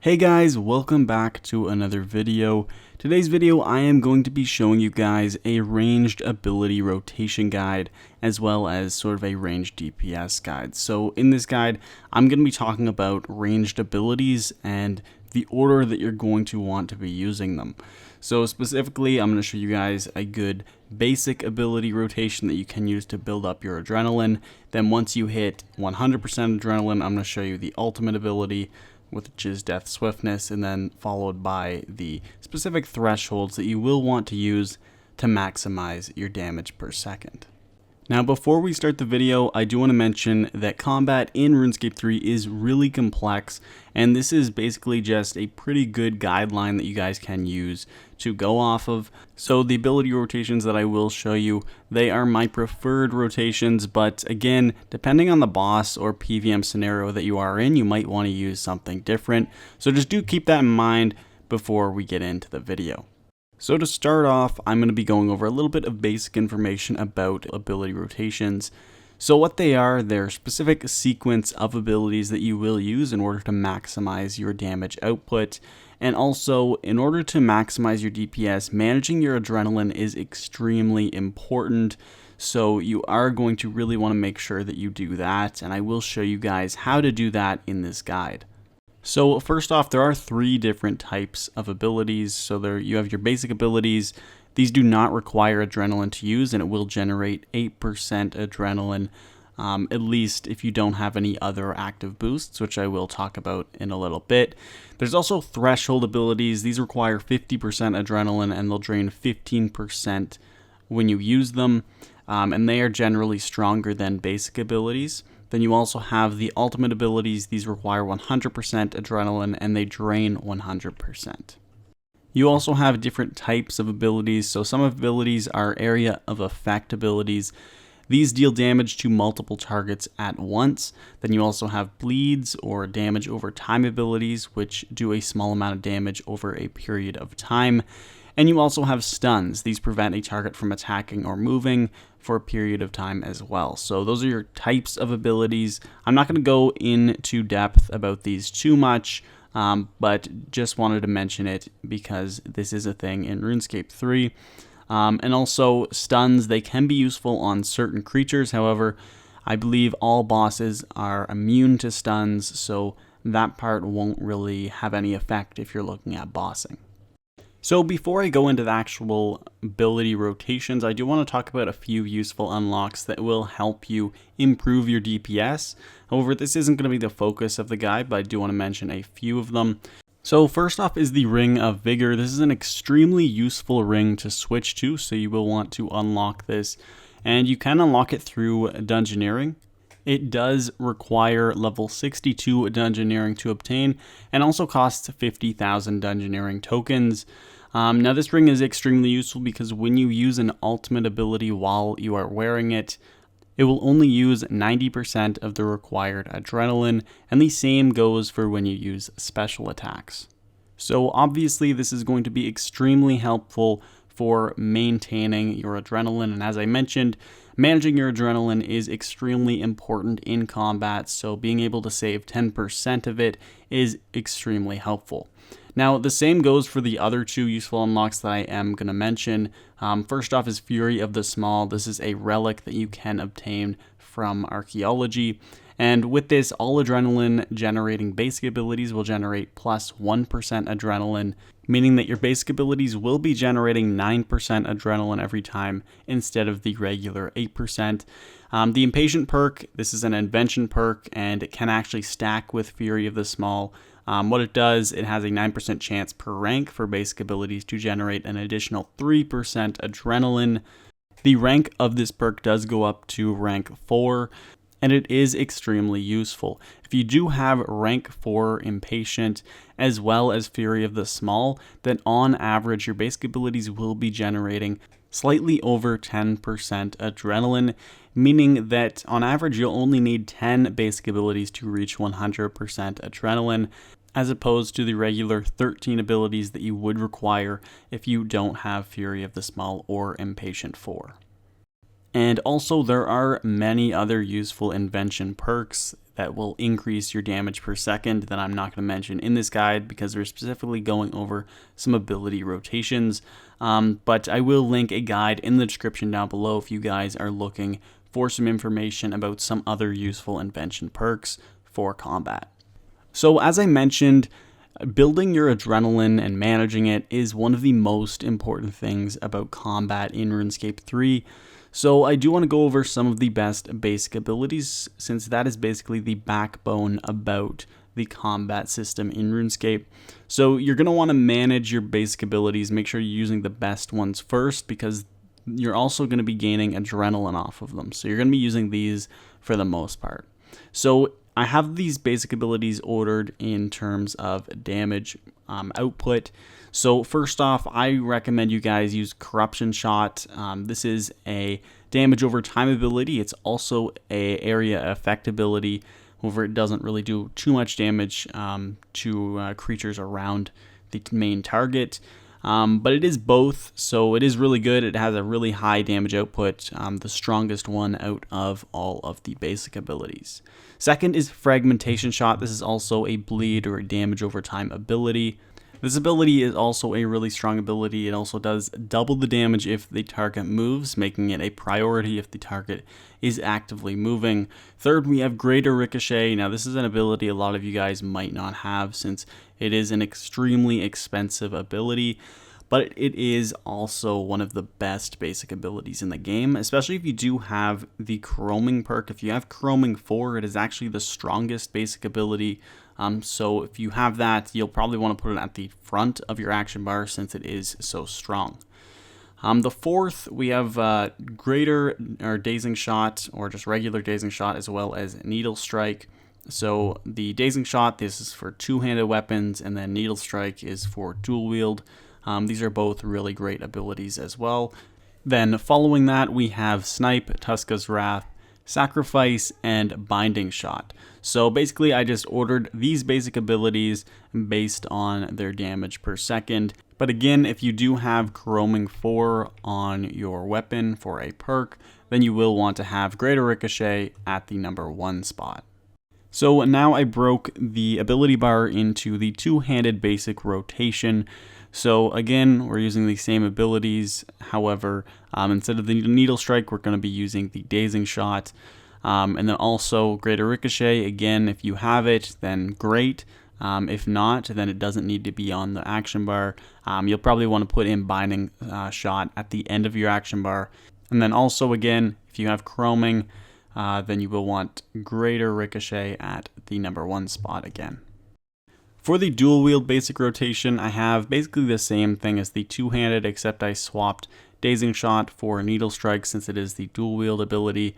Hey guys, welcome back to another video. Today's video I am going to be showing you guys a ranged ability rotation guide as well as sort of a ranged DPS guide. So in this guide I'm going to be talking about ranged abilities and the order that you're going to want to be using them. So specifically I'm going to show you guys a good basic ability rotation that you can use to build up your adrenaline. Then once you hit 100% adrenaline, I'm going to show you the ultimate ability, which is Death Swiftness, and then followed by the specific thresholds that you will want to use to maximize your damage per second. Now before we start the video, I do want to mention that combat in RuneScape 3 is really complex, and this is basically just a pretty good guideline that you guys can use to go off of. So the ability rotations that I will show you, they are my preferred rotations, but again, depending on the boss or PVM scenario that you are in, you might want to use something different. So just do keep that in mind before we get into the video. So to start off, I'm going to be going over a little bit of basic information about ability rotations. So what they are, they're specific sequence of abilities that you will use in order to maximize your damage output. And also, in order to maximize your DPS, managing your adrenaline is extremely important. So you are going to really want to make sure that you do that, and I will show you guys how to do that in this guide. So first off, there are three different types of abilities. So there you have your basic abilities. These do not require adrenaline to use, and it will generate 8% adrenaline, at least if you don't have any other active boosts, which I will talk about in a little bit. There's also threshold abilities. These require 50% adrenaline, and they'll drain 15% when you use them, and they are generally stronger than basic abilities. Then you also have the ultimate abilities. These require 100% adrenaline and they drain 100%. You also have different types of abilities. So some abilities are area of effect abilities. These deal damage to multiple targets at once. Then you also have bleeds or damage over time abilities, which do a small amount of damage over a period of time. And you also have stuns. These prevent a target from attacking or moving for a period of time as well. So those are your types of abilities. I'm not going to go into depth about these too much, but just wanted to mention it because this is a thing in RuneScape 3. And also stuns, they can be useful on certain creatures. However, I believe all bosses are immune to stuns, so that part won't really have any effect if you're looking at bossing. So before I go into the actual ability rotations, I do want to talk about a few useful unlocks that will help you improve your DPS. However, this isn't going to be the focus of the guide, but I do want to mention a few of them. So first off is the Ring of Vigor. This is an extremely useful ring to switch to, so you will want to unlock this. And you can unlock it through Dungeoneering. It does require level 62 Dungeoneering to obtain, and also costs 50,000 Dungeoneering tokens. Now this ring is extremely useful because when you use an ultimate ability while you are wearing it, it will only use 90% of the required adrenaline, and the same goes for when you use special attacks. So obviously this is going to be extremely helpful for maintaining your adrenaline, and as I mentioned, managing your adrenaline is extremely important in combat, so being able to save 10% of it is extremely helpful. Now, the same goes for the other two useful unlocks that I am going to mention. First off is Fury of the Small. This is a relic that you can obtain from archaeology. And with this, all adrenaline generating basic abilities will generate plus 1% adrenaline, meaning that your basic abilities will be generating 9% adrenaline every time instead of the regular 8%. The Impatient perk, this is an invention perk, and it can actually stack with Fury of the Small. What it does, it has a 9% chance per rank for basic abilities to generate an additional 3% adrenaline. The rank of this perk does go up to rank 4, and it is extremely useful. If you do have rank 4 Impatient as well as Fury of the Small, then on average your basic abilities will be generating slightly over 10% adrenaline, meaning that on average you'll only need 10 basic abilities to reach 100% adrenaline, as opposed to the regular 13 abilities that you would require if you don't have Fury of the Small or Impatient 4. And also there are many other useful invention perks that will increase your damage per second that I'm not going to mention in this guide because we're specifically going over some ability rotations. But I will link a guide in the description down below if you guys are looking for some information about some other useful invention perks for combat. So as I mentioned, building your adrenaline and managing it is one of the most important things about combat in RuneScape 3. So I do want to go over some of the best basic abilities, since that is basically the backbone about the combat system in RuneScape. So you're going to want to manage your basic abilities, make sure you're using the best ones first, because you're also going to be gaining adrenaline off of them. So you're going to be using these for the most part. So I have these basic abilities ordered in terms of damage output. So first off, I recommend you guys use Corruption Shot. This is a damage over time ability. It's also a area effect ability. However, it doesn't really do too much damage to creatures around the main target. But it is both, so it is really good. It has a really high damage output, the strongest one out of all of the basic abilities. Second is Fragmentation Shot. This is also a bleed or a damage over time ability. This ability is also a really strong ability. It also does double the damage if the target moves, making it a priority if the target is actively moving. Third, we have Greater Ricochet. Now, this is an ability a lot of you guys might not have since it is an extremely expensive ability, but it is also one of the best basic abilities in the game, especially if you do have the Chroming perk. If you have Chroming 4, it is actually the strongest basic ability. So if you have that, you'll probably want to put it at the front of your action bar since it is so strong. The fourth, we have Greater or Dazing Shot, or just regular Dazing Shot, as well as Needle Strike. So the Dazing Shot, this is for two-handed weapons, and then Needle Strike is for dual wield. These are both really great abilities as well. Then following that, we have Snipe, Tuska's Wrath, Sacrifice, and Binding Shot. So basically, I just ordered these basic abilities based on their damage per second. But again, if you do have Chroming 4 on your weapon for a perk, then you will want to have Greater Ricochet at the number 1 spot. So now I broke the ability bar into the two-handed basic rotation. So again, we're using the same abilities. However, instead of the Needle Strike, we're going to be using the Dazing Shot. And then also Greater Ricochet. Again, if you have it, then great. If not, then it doesn't need to be on the action bar. You'll probably want to put in Binding Shot at the end of your action bar. And then also, again, if you have Chroming, then you will want Greater Ricochet at the number 1 spot again. For the dual wield basic rotation, I have basically the same thing as the two-handed, except I swapped Dazing Shot for Needle Strike since it is the dual wield ability.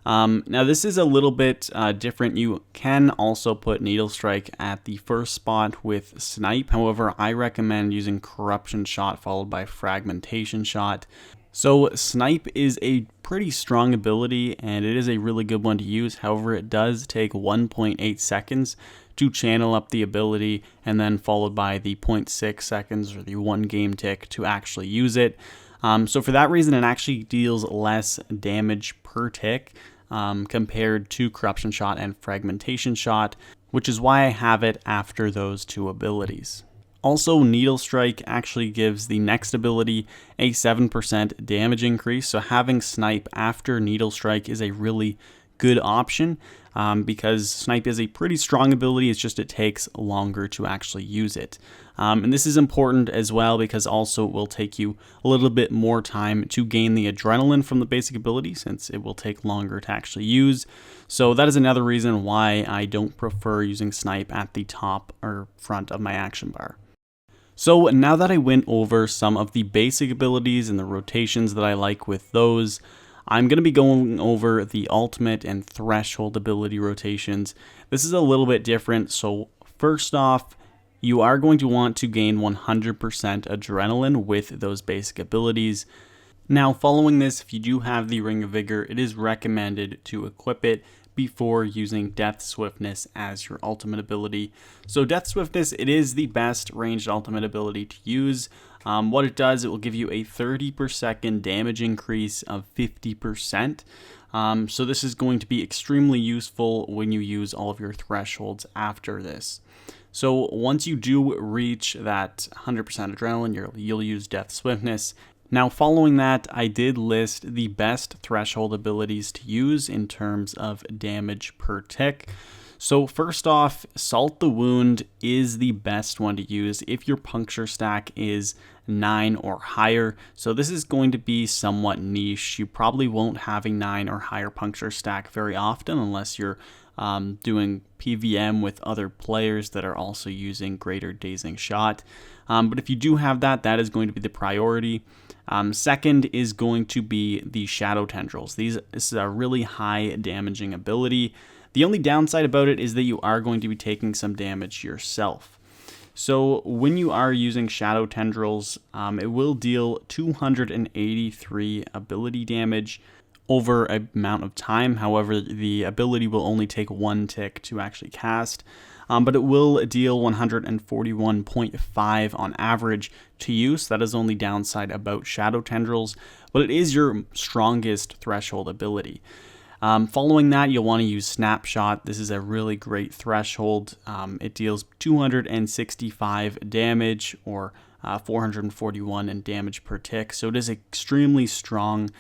Now this is a little bit different. You can also put Needle Strike at the first spot with Snipe. However, I recommend using Corruption Shot followed by Fragmentation Shot. So Snipe is a pretty strong ability and it is a really good one to use. However, it does take 1.8 seconds to channel up the ability, and then followed by the 0.6 seconds or the 1 game tick to actually use it. So for that reason, it actually deals less damage per tick compared to Corruption Shot and Fragmentation Shot, which is why I have it after those two abilities. Also, Needle Strike actually gives the next ability a 7% damage increase, so having Snipe after Needle Strike is a really good option because Snipe is a pretty strong ability. It's just it takes longer to actually use it. And this is important as well because also it will take you a little bit more time to gain the adrenaline from the basic ability since it will take longer to actually use. So that is another reason why I don't prefer using Snipe at the top or front of my action bar. So now that I went over some of the basic abilities and the rotations that I like with those, I'm going to be going over the ultimate and threshold ability rotations. This is a little bit different. So first off, you are going to want to gain 100% adrenaline with those basic abilities. Now following this, if you do have the Ring of Vigor, it is recommended to equip it before using Death Swiftness as your ultimate ability. So Death Swiftness, it is the best ranged ultimate ability to use. What it does, it will give you a 30 per second damage increase of 50%. So this is going to be extremely useful when you use all of your thresholds after this. So once you do reach that 100% adrenaline, you'll use Death Swiftness. Now following that, I did list the best threshold abilities to use in terms of damage per tick. So first off, Salt the Wound is the best one to use if your puncture stack is 9 or higher. So this is going to be somewhat niche. You probably won't have a 9 or higher puncture stack very often unless you're doing PVM with other players that are also using greater dazing shot. But if you do have that, that is going to be the priority. Second is going to be the Shadow Tendrils. This is a really high damaging ability. The only downside about it is that you are going to be taking some damage yourself. So when you are using Shadow Tendrils, it will deal 283 ability damage over an amount of time. However, the ability will only take 1 tick to actually cast, but it will deal 141.5 on average to use. That is the only downside about Shadow Tendrils, but it is your strongest threshold ability. Following that, you'll want to use Snapshot. This is a really great threshold. It deals 265 damage or 441 in damage per tick. So it is extremely strong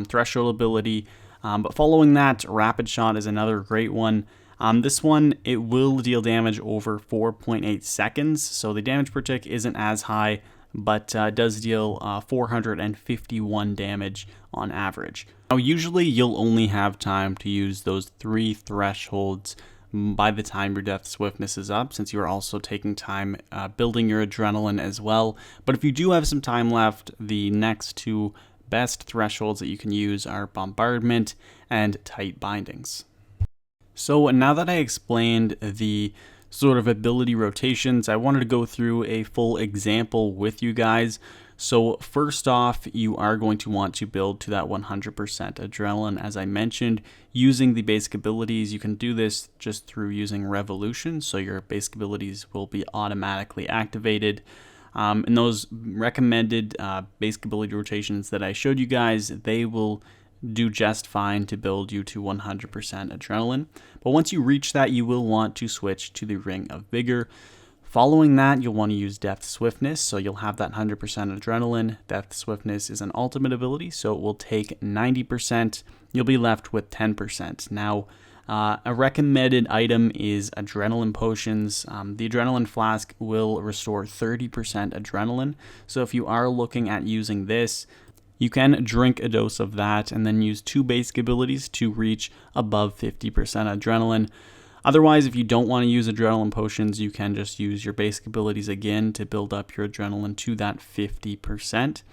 threshold ability. But following that, Rapid Shot is another great one. This one, it will deal damage over 4.8 seconds. So the damage per tick isn't as high, but does deal 451 damage on average. Now, usually you'll only have time to use those 3 thresholds by the time your Death Swiftness is up, since you are also taking time building your adrenaline as well. But if you do have some time left, the next 2 best thresholds that you can use are Bombardment and Tight Bindings. So now that I explained the sort of ability rotations, I wanted to go through a full example with you guys. So first off, you are going to want to build to that 100% adrenaline, as I mentioned, using the basic abilities. You can do this just through using Revolution, so your basic abilities will be automatically activated. And those recommended basic ability rotations that I showed you guys, they will do just fine to build you to 100% adrenaline. But once you reach that, you will want to switch to the Ring of Vigor. Following that, you'll want to use Death Swiftness, so you'll have that 100% adrenaline. Death Swiftness is an ultimate ability, so it will take 90%. You'll be left with 10%. Now, a recommended item is Adrenaline Potions. The Adrenaline Flask will restore 30% adrenaline, so if you are looking at using this, you can drink a dose of that and then use 2 basic abilities to reach above 50% adrenaline. Otherwise, if you don't want to use adrenaline potions, you can just use your basic abilities again to build up your adrenaline to that 50%.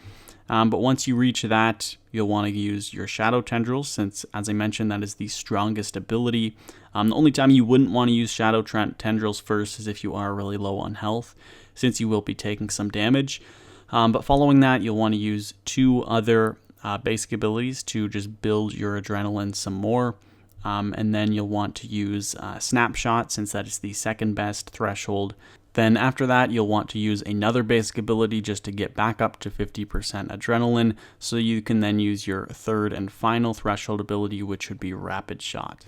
But once you reach that, you'll want to use your Shadow Tendrils, since, as I mentioned, that is the strongest ability. The only time you wouldn't want to use Shadow Tendrils first is if you are really low on health, since you will be taking some damage. But following that, you'll want to use 2 other basic abilities to just build your adrenaline some more. And then you'll want to use Snapshot, since that is the second best threshold. Then after that, you'll want to use another basic ability just to get back up to 50% adrenaline, so you can then use your third and final threshold ability, which would be Rapid Shot.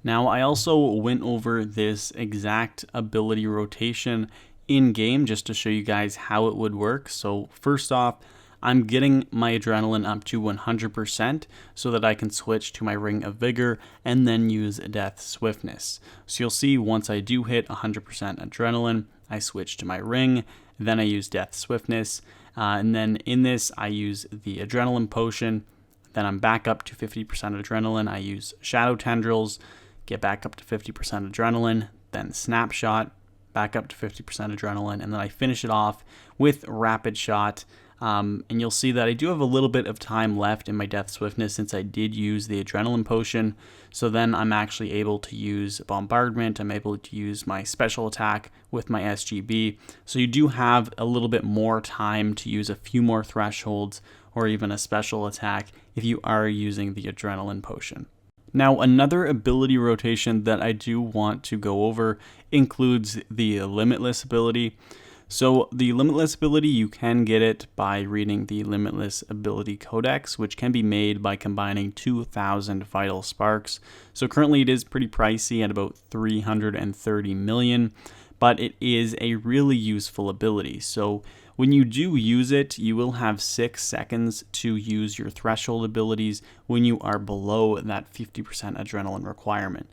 Now, I also went over this exact ability rotation in-game just to show you guys how it would work. So first off, I'm getting my adrenaline up to 100% so that I can switch to my Ring of Vigor and then use Death Swiftness. So you'll see once I do hit 100% adrenaline, I switch to my ring, then I use Death Swiftness, and then in this I use the Adrenaline Potion, then I'm back up to 50% adrenaline, I use Shadow Tendrils, get back up to 50% adrenaline, then Snapshot, back up to 50% adrenaline, and then I finish it off with Rapid Shot. And you'll see that I do have a little bit of time left in my Death Swiftness since I did use the Adrenaline Potion. So then I'm actually able to use Bombardment. I'm able to use my special attack with my SGB. So you do have a little bit more time to use a few more thresholds or even a special attack if you are using the Adrenaline Potion. Now, another ability rotation that I do want to go over includes the Limitless ability. So the Limitless ability, you can get it by reading the Limitless Ability Codex, which can be made by combining 2,000 Vital Sparks. So currently it is pretty pricey at about 330 million, but it is a really useful ability. So when you do use it, you will have 6 seconds to use your threshold abilities when you are below that 50% adrenaline requirement.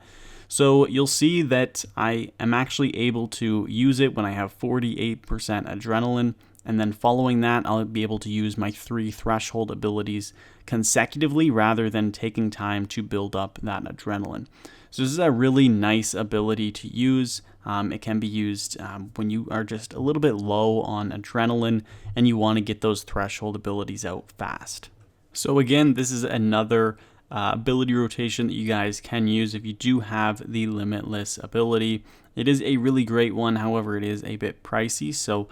So you'll see that I am actually able to use it when I have 48% adrenaline, and then following that I'll be able to use my 3 threshold abilities consecutively rather than taking time to build up that adrenaline. So this is a really nice ability to use. It can be used when you are just a little bit low on adrenaline and you want to get those threshold abilities out fast. So again, this is another ability rotation that you guys can use if you do have the Limitless ability. It is a really great one, however it is a bit pricey, so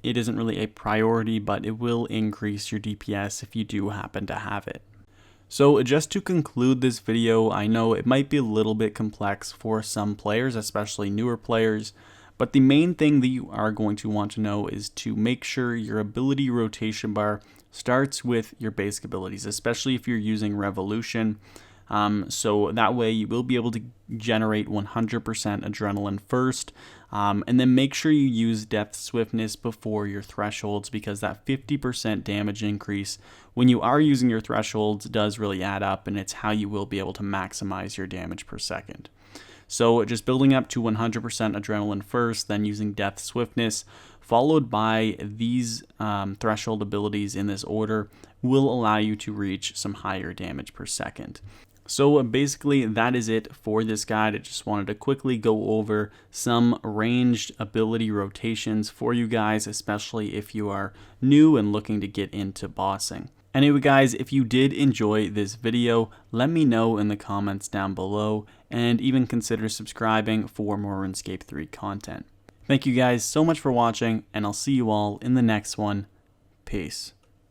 it isn't really a priority, but it will increase your DPS if you do happen to have it. So just to conclude this video, I know it might be a little bit complex for some players, especially newer players, but the main thing that you are going to want to know is to make sure your ability rotation bar starts with your basic abilities, especially if you're using Revolution. So that way you will be able to generate 100% adrenaline first, and then make sure you use depth swiftness before your thresholds, because that 50% damage increase when you are using your thresholds does really add up, and it's how you will be able to maximize your damage per second. So just building up to 100% adrenaline first, then using depth swiftness, followed by these threshold abilities in this order, will allow you to reach some higher damage per second. So basically that is it for this guide. I just wanted to quickly go over some ranged ability rotations for you guys, especially if you are new and looking to get into bossing. Anyway guys, if you did enjoy this video, let me know in the comments down below, and even consider subscribing for more RuneScape 3 content. Thank you guys so much for watching, and I'll see you all in the next one. Peace.